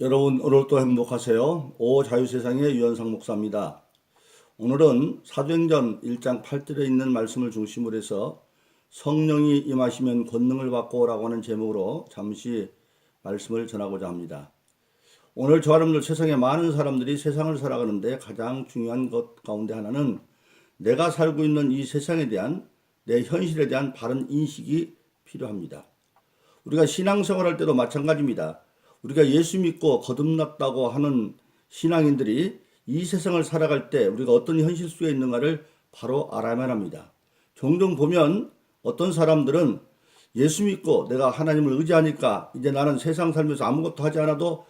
여러분 오늘도 행복하세요. 자유세상의 유현상 목사입니다. 오늘은 사도행전 1장 8절에 있는 말씀을 중심으로 해서 성령이 임하시면 권능을 받고 오라고 하는 제목으로 잠시 말씀을 전하고자 합니다. 오늘 저와 여러분들 세상에 많은 사람들이 세상을 살아가는데 가장 중요한 것 가운데 하나는 내가 살고 있는 이 세상에 대한 내 현실에 대한 바른 인식이 필요합니다. 우리가 신앙생활할 때도 마찬가지입니다. 우리가 예수 믿고 거듭났다고 하는 신앙인들이 이 세상을 살아갈 때 우리가 어떤 현실 속에 있는가를 바로 알아야만 합니다. 종종 보면 어떤 사람들은 예수 믿고 내가 하나님을 의지하니까 이제 나는 세상 살면서 아무것도 하지 않아도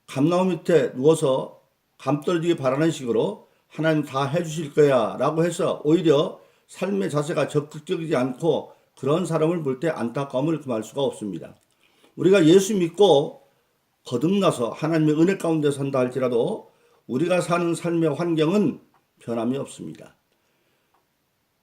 감나무 밑에 누워서 감 떨어지기 바라는 식으로 하나님 다 해주실 거야 라고 해서 오히려 삶의 자세가 적극적이지 않고 그런 사람을 볼 때 안타까움을 금할 수가 없습니다. 우리가 예수 믿고 거듭나서 하나님의 은혜 가운데 산다 할지라도 우리가 사는 삶의 환경은 변함이 없습니다.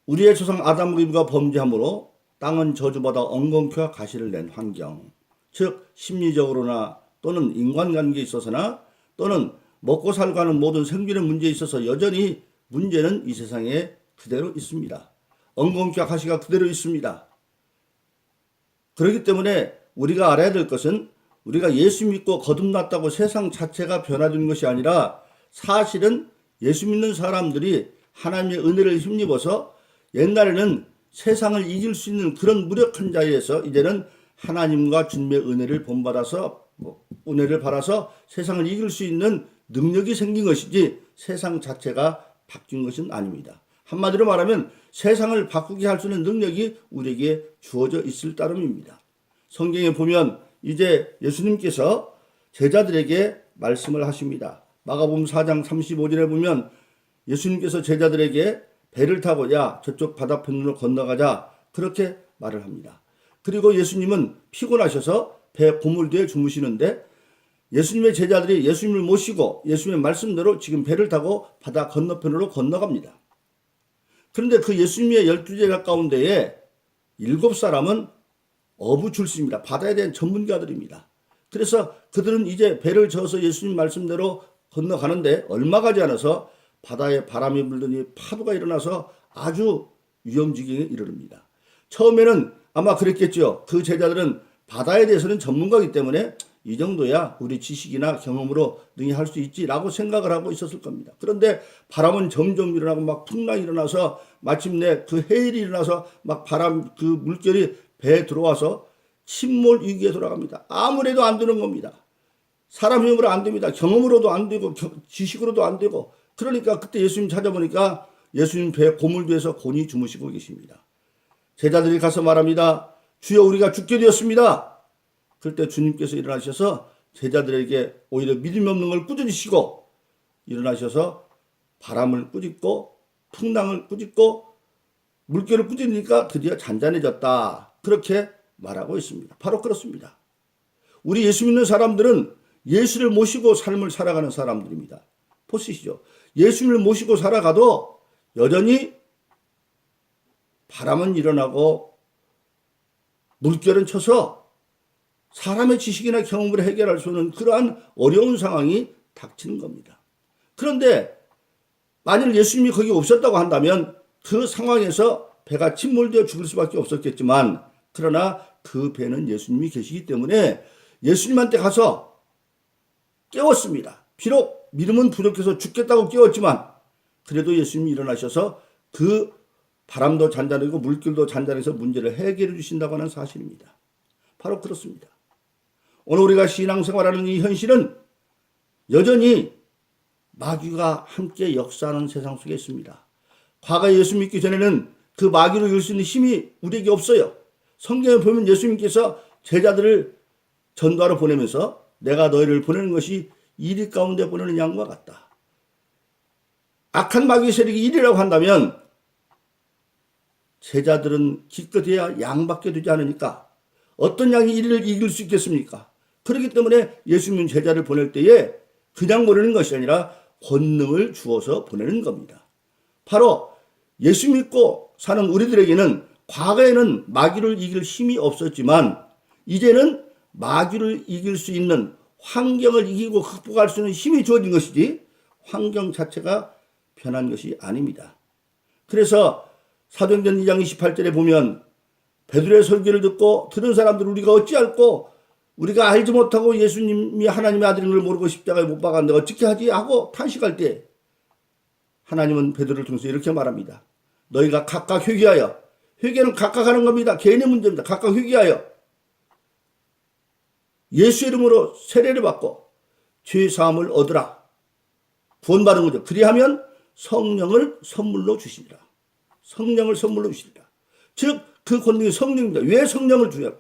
우리의 조상 아담과 이브가 범죄함으로 땅은 저주받아 엉겅퀴와 가시를 낸 환경, 즉 심리적으로나 또는 인간관계에 있어서나 또는 먹고 살고 하는 모든 생존의 문제에 있어서 여전히 문제는 이 세상에 그대로 있습니다. 엉겅퀴와 가시가 그대로 있습니다. 그렇기 때문에 우리가 알아야 될 것은 우리가 예수 믿고 거듭났다고 세상 자체가 변화되는 것이 아니라 사실은 예수 믿는 사람들이 하나님의 은혜를 힘입어서 옛날에는 세상을 이길 수 있는 그런 무력한 자리에서 이제는 하나님과 주님의 은혜를 본받아서 은혜를 받아서 세상을 이길 수 있는 능력이 생긴 것이지 세상 자체가 바뀐 것은 아닙니다. 한마디로 말하면 세상을 바꾸게 할 수 있는 능력이 우리에게 주어져 있을 따름입니다. 성경에 보면 이제 예수님께서 제자들에게 말씀을 하십니다. 마가복음 4장 35절에 보면 예수님께서 제자들에게 배를 타고 야 저쪽 바다편으로 건너가자 그렇게 말을 합니다. 그리고 예수님은 피곤하셔서 배 고물 뒤에 주무시는데 예수님의 제자들이 예수님을 모시고 예수님의 말씀대로 지금 배를 타고 바다 건너편으로 건너갑니다. 그런데 그 예수님의 12제자 가운데에 7사람은 어부 출신입니다. 바다에 대한 전문가들입니다. 그래서 그들은 이제 배를 저어서 예수님 말씀대로 건너가는데 얼마 가지 않아서 바다에 바람이 불더니 파도가 일어나서 아주 위험지경에 이르릅니다. 처음에는 아마 그랬겠죠. 그 제자들은 바다에 대해서는 전문가이기 때문에 이 정도야 우리 지식이나 경험으로 능히 할 수 있지라고 생각을 하고 있었을 겁니다. 그런데 바람은 점점 일어나고 막 풍랑이 일어나서 마침내 그 해일이 일어나서 막 바람 그 물결이 배에 들어와서 침몰 위기에 돌아갑니다. 아무래도 안 되는 겁니다. 사람 힘으로 안 됩니다. 경험으로도 안 되고 지식으로도 안 되고 그러니까 그때 예수님 찾아보니까 예수님 배 고물 뒤에서 곤히 주무시고 계십니다. 제자들이 가서 말합니다. 주여 우리가 죽게 되었습니다. 그때 주님께서 일어나셔서 제자들에게 오히려 믿음이 없는 걸 꾸짖으시고 일어나셔서 바람을 꾸짖고 풍랑을 꾸짖고 물결을 꾸짖으니까 드디어 잔잔해졌다. 그렇게 말하고 있습니다. 바로 그렇습니다. 우리 예수 믿는 사람들은 예수를 모시고 삶을 살아가는 사람들입니다. 보시죠. 예수를 모시고 살아가도 여전히 바람은 일어나고 물결은 쳐서 사람의 지식이나 경험으로 해결할 수 없는 그러한 어려운 상황이 닥치는 겁니다. 그런데 만일 예수님이 거기 없었다고 한다면 그 상황에서 배가 침몰되어 죽을 수밖에 없었겠지만 그러나 그 배는 예수님이 계시기 때문에 예수님한테 가서 깨웠습니다. 비록 믿음은 부족해서 죽겠다고 깨웠지만 그래도 예수님이 일어나셔서 그 바람도 잔잔하고 물길도 잔잔해서 문제를 해결해 주신다고 하는 사실입니다. 바로 그렇습니다. 오늘 우리가 신앙생활하는 이 현실은 여전히 마귀가 함께 역사하는 세상 속에 있습니다. 과거 예수 믿기 전에는 그 마귀를 이길 수 있는 힘이 우리에게 없어요. 성경에 보면 예수님께서 제자들을 전도하러 보내면서 내가 너희를 보내는 것이 이리 가운데 보내는 양과 같다. 악한 마귀 세력이 일이라고 한다면 제자들은 기껏해야 양밖에 되지 않으니까 어떤 양이 이를 이길 수 있겠습니까? 그렇기 때문에 예수님 제자를 보낼 때에 그냥 보내는 것이 아니라 권능을 주어서 보내는 겁니다. 바로 예수 믿고 사는 우리들에게는 과거에는 마귀를 이길 힘이 없었지만 이제는 마귀를 이길 수 있는 환경을 이기고 극복할 수 있는 힘이 주어진 것이지 환경 자체가 변한 것이 아닙니다. 그래서 사도행전 2장 28절에 보면 베드로의 설교를 듣고 들은 사람들 우리가 어찌할꼬 우리가 알지 못하고 예수님이 하나님의 아들인 걸 모르고 십자가에 못 박았는데 어떻게 하지 하고 탄식할 때 하나님은 베드로를 통해서 이렇게 말합니다. 너희가 각각 회개하여, 회개는 각각 하는 겁니다. 개인의 문제입니다. 각각 회개하여 예수 이름으로 세례를 받고 죄 사함을 얻으라. 구원받은 거죠. 그리하면 성령을 선물로 주시리라. 성령을 선물로 주시리라. 즉 그 권능이 성령입니다. 왜 성령을 주냐?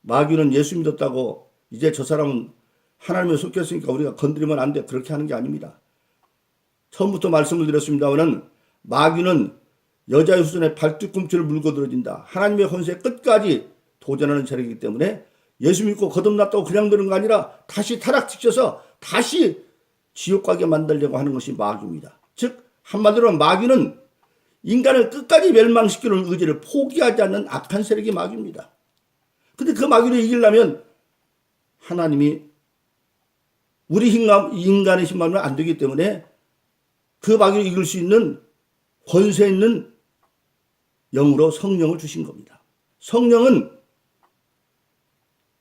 마귀는 예수 믿었다고 이제 저 사람은 하나님에 속했으니까 우리가 건드리면 안 돼. 그렇게 하는 게 아닙니다. 처음부터 말씀을 드렸습니다마는 마귀는 여자의 후손에 발뒤꿈치를 물고 들어진다. 하나님의 권세에 끝까지 도전하는 세력이기 때문에 예수 믿고 거듭났다고 그냥 되는 거 아니라 다시 타락시켜서 다시 지옥 가게 만들려고 하는 것이 마귀입니다. 즉 한마디로 마귀는 인간을 끝까지 멸망시키는 의지를 포기하지 않는 악한 세력이 마귀입니다. 근데 그 마귀를 이기려면 하나님이 우리 인간의 힘만은 안 되기 때문에 그 마귀를 이길 수 있는 권세 있는 영으로 성령을 주신 겁니다. 성령은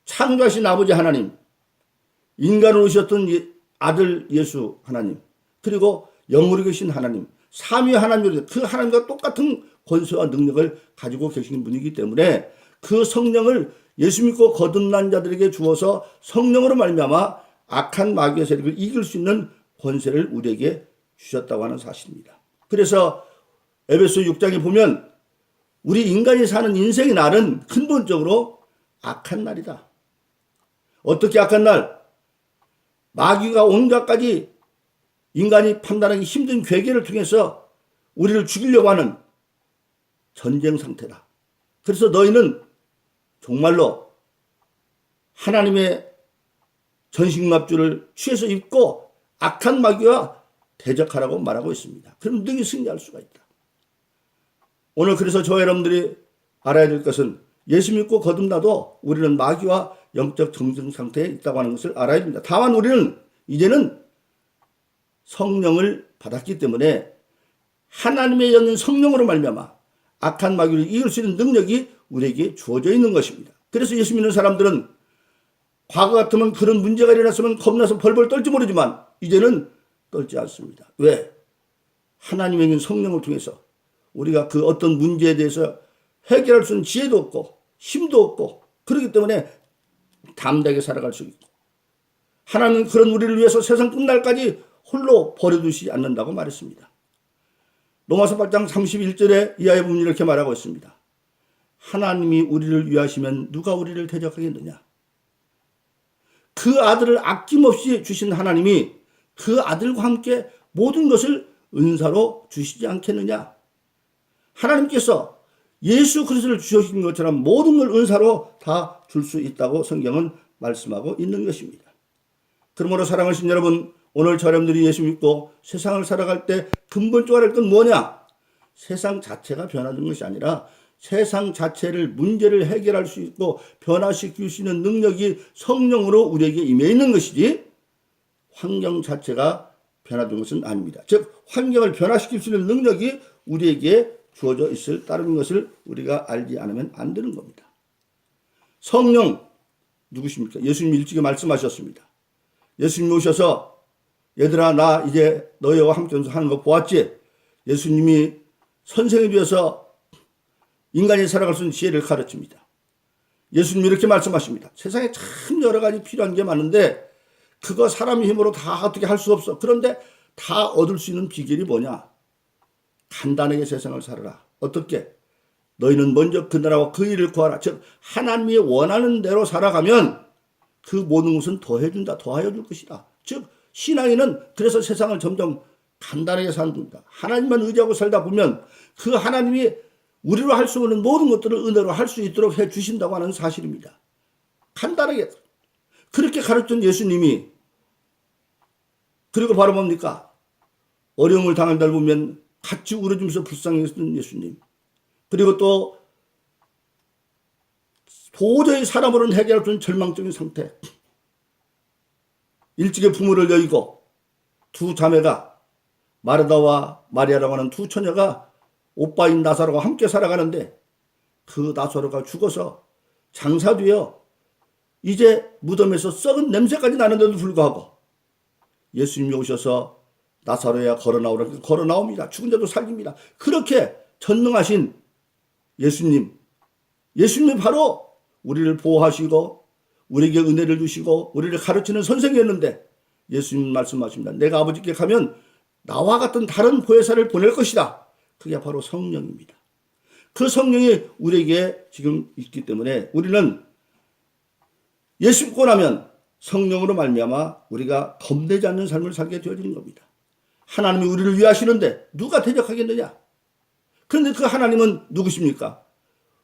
창조하신 아버지 하나님, 인간으로 오셨던 아들 예수 하나님, 그리고 영으로 계신 하나님, 삼위 하나님으로 그 하나님과 똑같은 권세와 능력을 가지고 계신 분이기 때문에 그 성령을 예수 믿고 거듭난 자들에게 주어서 성령으로 말미암아 악한 마귀의 세력을 이길 수 있는 권세를 우리에게 주셨다고 하는 사실입니다. 그래서 에베소 6장에 보면 우리 인간이 사는 인생의 날은 근본적으로 악한 날이다. 어떻게 악한 날? 마귀가 온갖 가지 인간이 판단하기 힘든 괴계를 통해서 우리를 죽이려고 하는 전쟁 상태다. 그래서 너희는 정말로 하나님의 전신갑주를 취해서 입고 악한 마귀와 대적하라고 말하고 있습니다. 그럼 능히 승리할 수가 있다. 오늘 그래서 저와 여러분들이 알아야 될 것은 예수 믿고 거듭나도 우리는 마귀와 영적 정증 상태에 있다고 하는 것을 알아야 됩니다. 다만 우리는 이제는 성령을 받았기 때문에 하나님의 영인 성령으로 말미암아 악한 마귀를 이길 수 있는 능력이 우리에게 주어져 있는 것입니다. 그래서 예수 믿는 사람들은 과거 같으면 그런 문제가 일어났으면 겁나서 벌벌 떨지 모르지만 이제는 떨지 않습니다. 왜? 하나님의 영인 성령을 통해서 우리가 그 어떤 문제에 대해서 해결할 수 있는 지혜도 없고 힘도 없고 그렇기 때문에 담대하게 살아갈 수 있고 하나님은 그런 우리를 위해서 세상 끝날까지 홀로 버려두지 않는다고 말했습니다. 로마서 8장 31절에 이하에 보면 이렇게 말하고 있습니다. 하나님이 우리를 위하시면 누가 우리를 대적하겠느냐. 그 아들을 아낌없이 주신 하나님이 그 아들과 함께 모든 것을 은사로 주시지 않겠느냐. 하나님께서 예수 그리스도를 주신 것처럼 모든 걸 은사로 다 줄 수 있다고 성경은 말씀하고 있는 것입니다. 그러므로 사랑하신 여러분, 오늘 저여러분들이 예수 믿고 세상을 살아갈 때 근본적으로 할 건 뭐냐? 세상 자체가 변화된 것이 아니라 세상 자체를 문제를 해결할 수 있고 변화시킬 수 있는 능력이 성령으로 우리에게 임해 있는 것이지 환경 자체가 변화된 것은 아닙니다. 즉 환경을 변화시킬 수 있는 능력이 우리에게 주어져 있을 따르는 것을 우리가 알지 않으면 안 되는 겁니다. 성령 누구십니까? 예수님 일찍이 말씀하셨습니다. 예수님 오셔서 얘들아 나 이제 너희와 함께 하는 거 보았지? 예수님이 선생이 되어서 인간이 살아갈 수 있는 지혜를 가르칩니다. 예수님이 이렇게 말씀하십니다. 세상에 참 여러 가지 필요한 게 많은데 그거 사람의 힘으로 다 어떻게 할 수 없어. 그런데 다 얻을 수 있는 비결이 뭐냐? 간단하게 세상을 살아라. 어떻게? 너희는 먼저 그 나라와 그 일을 구하라. 즉 하나님이 원하는 대로 살아가면 그 모든 것은 더해준다. 더하여 줄 것이다. 즉 신앙인은 그래서 세상을 점점 간단하게 사는 겁니다. 하나님만 의지하고 살다 보면 그 하나님이 우리로 할 수 없는 모든 것들을 은혜로 할 수 있도록 해 주신다고 하는 사실입니다. 간단하게 그렇게 가르친 예수님이 그리고 바로 뭡니까? 어려움을 당한 날 보면 같이 울어주면서 불쌍했던 예수님. 그리고 또 도저히 사람으로는 해결할 수 없는 절망적인 상태. 일찍이 부모를 여의고 두 자매가 마르다와 마리아라고 하는 두 처녀가 오빠인 나사로와 함께 살아가는데 그 나사로가 죽어서 장사되어 이제 무덤에서 썩은 냄새까지 나는데도 불구하고 예수님이 오셔서 나사로야 걸어 나오라. 걸어 나옵니다. 죽은 자도 살립니다. 그렇게 전능하신 예수님이 바로 우리를 보호하시고 우리에게 은혜를 주시고 우리를 가르치는 선생이었는데 예수님 말씀하십니다. 내가 아버지께 가면 나와 같은 다른 보혜사를 보낼 것이다. 그게 바로 성령입니다. 그 성령이 우리에게 지금 있기 때문에 우리는 예수 믿고 나면 성령으로 말미암아 우리가 겁내지 않는 삶을 살게 되어지는 겁니다. 하나님이 우리를 위하시는데 누가 대적하겠느냐? 그런데 그 하나님은 누구십니까?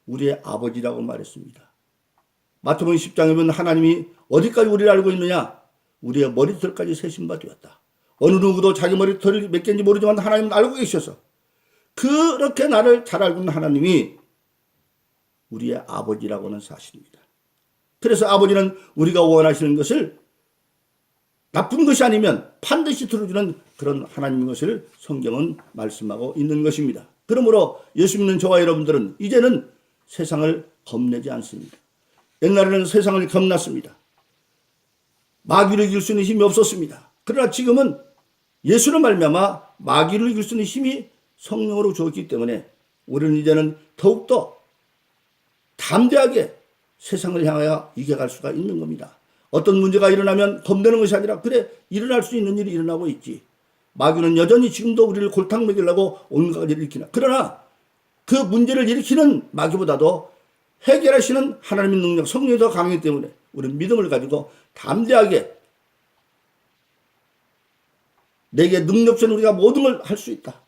우리의 아버지라고 말했습니다. 마태복음 10장에 보면 하나님이 어디까지 우리를 알고 있느냐? 우리의 머리털까지 세신 바 되었다. 어느 누구도 자기 머리털이 몇 개인지 모르지만 하나님은 알고 계셔서 그렇게 나를 잘 알고 있는 하나님이 우리의 아버지라고 하는 사실입니다. 그래서 아버지는 우리가 원하시는 것을 나쁜 것이 아니면 반드시 들어주는 그런 하나님인 것을 성경은 말씀하고 있는 것입니다. 그러므로 예수 믿는 저와 여러분들은 이제는 세상을 겁내지 않습니다. 옛날에는 세상을 겁났습니다. 마귀를 이길 수 있는 힘이 없었습니다. 그러나 지금은 예수로 말미암아 마귀를 이길 수 있는 힘이 성령으로 주었기 때문에 우리는 이제는 더욱더 담대하게 세상을 향하여 이겨갈 수가 있는 겁니다. 어떤 문제가 일어나면 겁내는 것이 아니라 그래 일어날 수 있는 일이 일어나고 있지. 마귀는 여전히 지금도 우리를 골탕 먹이려고 온갖 일을 일으키나. 그러나 그 문제를 일으키는 마귀보다도 해결하시는 하나님의 능력, 성령이 더 강하기 때문에 우리는 믿음을 가지고 담대하게 내게 능력 없이는 우리가 모든 걸 할 수 있다.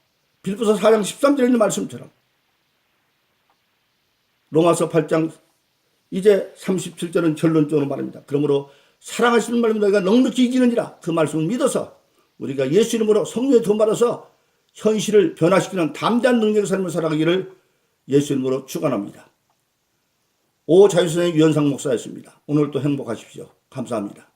빌립보서 4장 13절에 있는 말씀처럼 로마서 8장 이제 37절은 결론적으로 말합니다. 그러므로 사랑하시는 말씀 너희가 넉넉히 이기느니라. 그 말씀을 믿어서 우리가 예수 이름으로 성령의 도움 받아서 현실을 변화시키는 담대한 능력의 삶을 살아가기를 예수 이름으로 축원합니다. 오 자유선생의 유현상 목사였습니다. 오늘도 행복하십시오. 감사합니다.